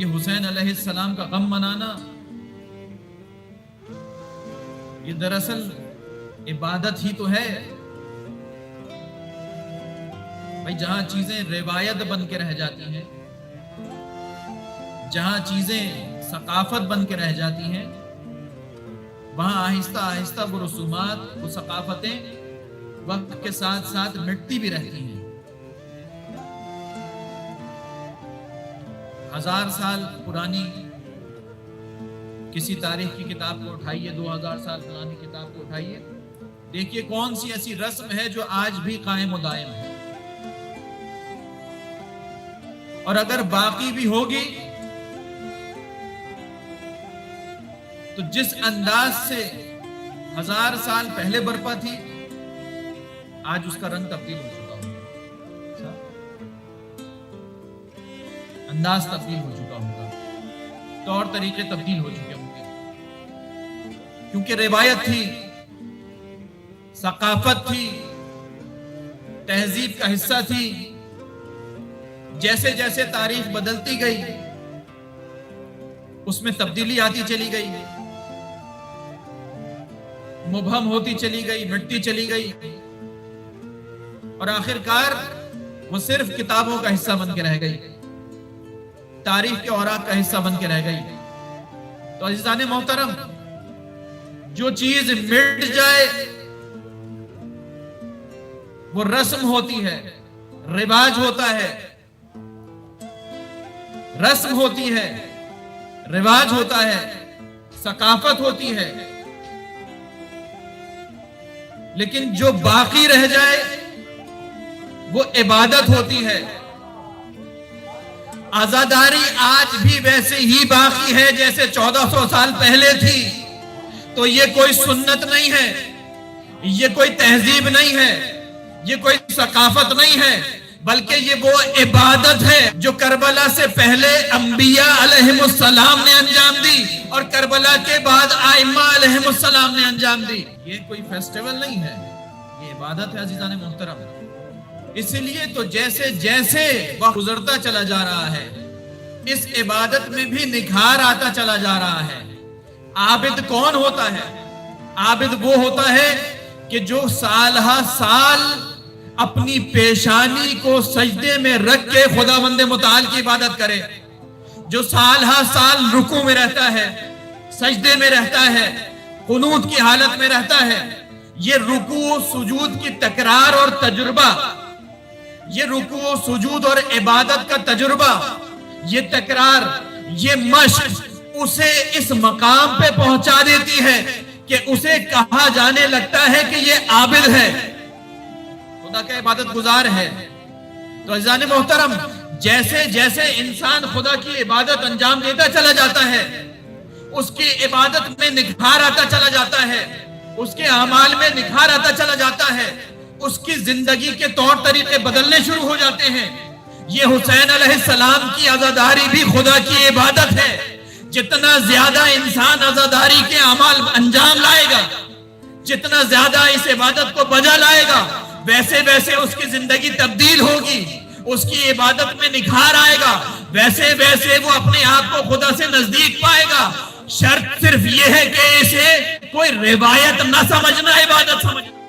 یہ حسین علیہ السلام کا غم منانا یہ دراصل عبادت ہی تو ہے بھائی. جہاں چیزیں روایت بن کے رہ جاتی ہیں، جہاں چیزیں ثقافت بن کے رہ جاتی ہیں، وہاں آہستہ آہستہ وہ رسومات، وہ ثقافتیں وقت کے ساتھ ساتھ مٹتی بھی رہتی ہیں. 1000 سال پرانی کسی تاریخ کی کتاب کو اٹھائیے، 2000 سال پرانی کتاب کو اٹھائیے، دیکھیے کون سی ایسی رسم ہے جو آج بھی قائم و دائم ہے. اور اگر باقی بھی ہوگی تو جس انداز سے 1000 سال پہلے برپا تھی، آج اس کا رنگ تبدیل ہو چکا ہوگا، انداز تبدیل ہو چکا ہوگا، طور طریقے تبدیل ہو چکے ہوں گے، کیونکہ روایت تھی، ثقافت تھی، تہذیب کا حصہ تھی. جیسے جیسے تاریخ بدلتی گئی اس میں تبدیلی آتی چلی گئی، مبہم ہوتی چلی گئی، مٹتی چلی گئی، اور آخر کار وہ صرف کتابوں کا حصہ بن کے رہ گئی، تاریخ کے اوراق کا حصہ بن کے رہ گئی. تو عزیزان محترم، جو چیز مٹ جائے وہ رسم ہوتی ہے، رواج ہوتا ہے، رسم ہوتی ہے، رواج ہوتا ہے، ثقافت ہوتی ہے. لیکن جو باقی رہ جائے وہ عبادت ہوتی ہے. عزاداری آج بھی ویسے ہی باقی ہے جیسے 1400 سال پہلے تھی. تو یہ کوئی سنت نہیں ہے، یہ کوئی تہذیب نہیں ہے، یہ کوئی ثقافت نہیں ہے، بلکہ یہ وہ عبادت ہے جو کربلا سے پہلے انبیاء علیہ السلام نے انجام دی اور کربلا کے بعد ائمہ علیہ السلام نے انجام دی. یہ کوئی فیسٹیول نہیں ہے، یہ عبادت ہے عزیزان محترم. اس لیے تو جیسے جیسے وقت گزرتا چلا جا رہا ہے، اس عبادت میں بھی نکھار آتا چلا جا رہا ہے. عابد کون ہوتا ہے؟ عابد وہ ہوتا ہے کہ جو سال ہا سال اپنی پیشانی کو سجدے میں رکھ کے خداوند متعال کی عبادت کرے، جو سال ہا سال رکوع میں رہتا ہے، سجدے میں رہتا ہے، قنوت کی حالت میں رہتا ہے. یہ رکوع سجود کی تکرار اور تجربہ، یہ رکوع سجود اور عبادت کا تجربہ، یہ تکرار، یہ مشق اسے اس مقام پہ پہنچا دیتی ہے کہ اسے کہا جانے لگتا ہے کہ یہ عابد ہے، خدا کا عبادت گزار ہے. تو عزیزان محترم، جیسے جیسے انسان خدا کی عبادت انجام دیتا چلا جاتا ہے، اس کی عبادت میں نکھار آتا چلا جاتا ہے، اس کے اعمال میں نکھار آتا چلا جاتا ہے، اس کی زندگی کے طور طریقے بدلنے شروع ہو جاتے ہیں. یہ حسین علیہ السلام کی عزاداری بھی خدا کی عبادت ہے. جتنا زیادہ انسان عزاداری کے اعمال انجام لائے گا، جتنا زیادہ اس عبادت کو بجا لائے گا، ویسے ویسے اس کی زندگی تبدیل ہوگی، اس کی عبادت میں نکھار آئے گا، ویسے ویسے وہ اپنے آپ کو خدا سے نزدیک پائے گا. شرط صرف یہ ہے کہ اسے کوئی روایت نہ سمجھنا، عبادت سمجھنا.